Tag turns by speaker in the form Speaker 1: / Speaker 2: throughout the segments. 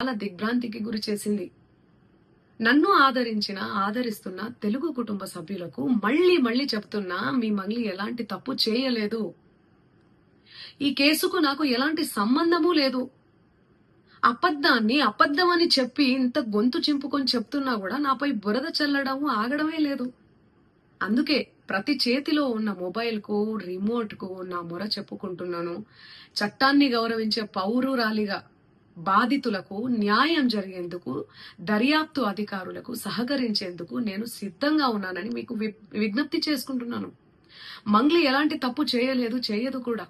Speaker 1: చాలా దిగ్భ్రాంతికి గురి చేసింది. నన్ను ఆదరిస్తున్న తెలుగు కుటుంబ సభ్యులకు మళ్ళీ మళ్ళీ చెప్తున్నా, మీ మంగ్లీ ఎలాంటి తప్పు చేయలేదు. ఈ కేసుకు నాకు ఎలాంటి సంబంధమూ లేదు. అబద్ధాన్ని అబద్ధమని చెప్పి ఇంత గొంతు చింపుకొని చెప్తున్నా కూడా నాపై బురద చల్లడం ఆగడమే లేదు. అందుకే ప్రతి చేతిలో ఉన్న మొబైల్కు, రిమోట్కు నా మొర చెప్పుకుంటున్నాను. చట్టాన్ని గౌరవించే పౌరురాలిగా బాధితులకు న్యాయం జరిగేందుకు, దర్యాప్తు అధికారులకు సహకరించేందుకు నేను సిద్ధంగా ఉన్నానని మీకు విజ్ఞప్తి చేసుకుంటున్నాను. మంగ్లీ ఎలాంటి తప్పు చేయలేదు, చేయదు కూడా.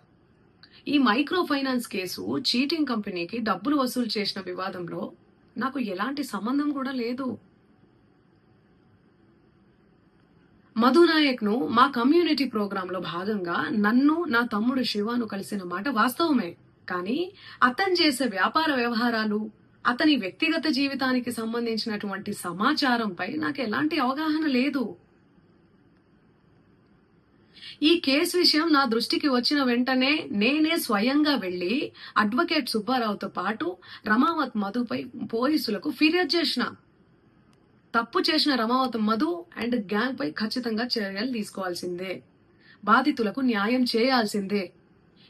Speaker 1: ఈ మైక్రో ఫైనాన్స్ కేసు చీటింగ్ కంపెనీకి డబ్బులు వసూలు చేసిన వివాదంలో నాకు ఎలాంటి సంబంధం కూడా లేదు. మధునాయక్ ను మా కమ్యూనిటీ ప్రోగ్రామ్ లో భాగంగా నన్ను, నా తమ్ముడు శివను కలిసిన మాట వాస్తవమే. కానీ అతను చేసే వ్యాపార వ్యవహారాలు, అతని వ్యక్తిగత జీవితానికి సంబంధించినటువంటి సమాచారంపై నాకు ఎలాంటి అవగాహన లేదు. ఈ కేసు విషయం నా దృష్టికి వచ్చిన వెంటనే నేనే స్వయంగా వెళ్లి అడ్వకేట్ సుబ్బారావుతో పాటు రమావత్ మధుపై పోలీసులకు ఫిర్యాదు చేసిన. తప్పు చేసిన రమావత్ మధు అండ్ గ్యాంగ్ పై ఖచ్చితంగా చర్యలు తీసుకోవాల్సిందే. బాధితులకు న్యాయం చేయాల్సిందే.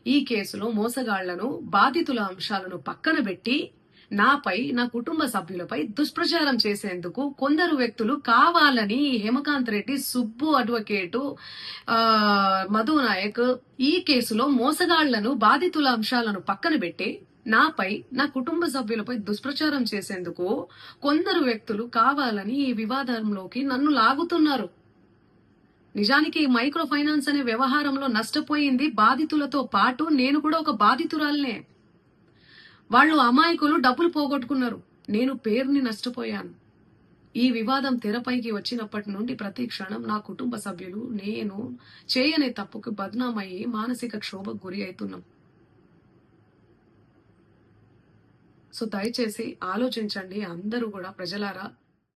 Speaker 1: ఈ కేసులో మోసగాళ్లను, బాధితుల అంశాలను పక్కన పెట్టి నాపై, నా కుటుంబ సభ్యులపై దుష్ప్రచారం చేసేందుకు కొందరు వ్యక్తులు కావాలని హేమకాంత్ రెడ్డి, సుబ్బు అడ్వకేటు, మధు నాయక్ ఈ కేసులో మోసగాళ్లను, బాధితుల అంశాలను పక్కన పెట్టి నాపై, నా కుటుంబ సభ్యులపై దుష్ప్రచారం చేసేందుకు కొందరు వ్యక్తులు కావాలని ఈ వివాదంలోకి నన్ను లాగుతున్నారు. నిజానికి ఈ మైక్రో ఫైనాన్స్ అనే వ్యవహారంలో నష్టపోయింది బాధితులతో పాటు నేను కూడా ఒక బాధితురాలనే. వాళ్ళు అమాయకులు డబ్బులు పోగొట్టుకున్నారు. నేను పేరుని నష్టపోయాను. ఈ వివాదం తెరపైకి వచ్చినప్పటి నుండి ప్రతి క్షణం నా కుటుంబ సభ్యులు, నేను చేయని తప్పుకు బద్నామయ్యి మానసిక క్షోభకు గురి అవుతున్నాం. సో దయచేసి ఆలోచించండి అందరూ కూడా, ప్రజలారా.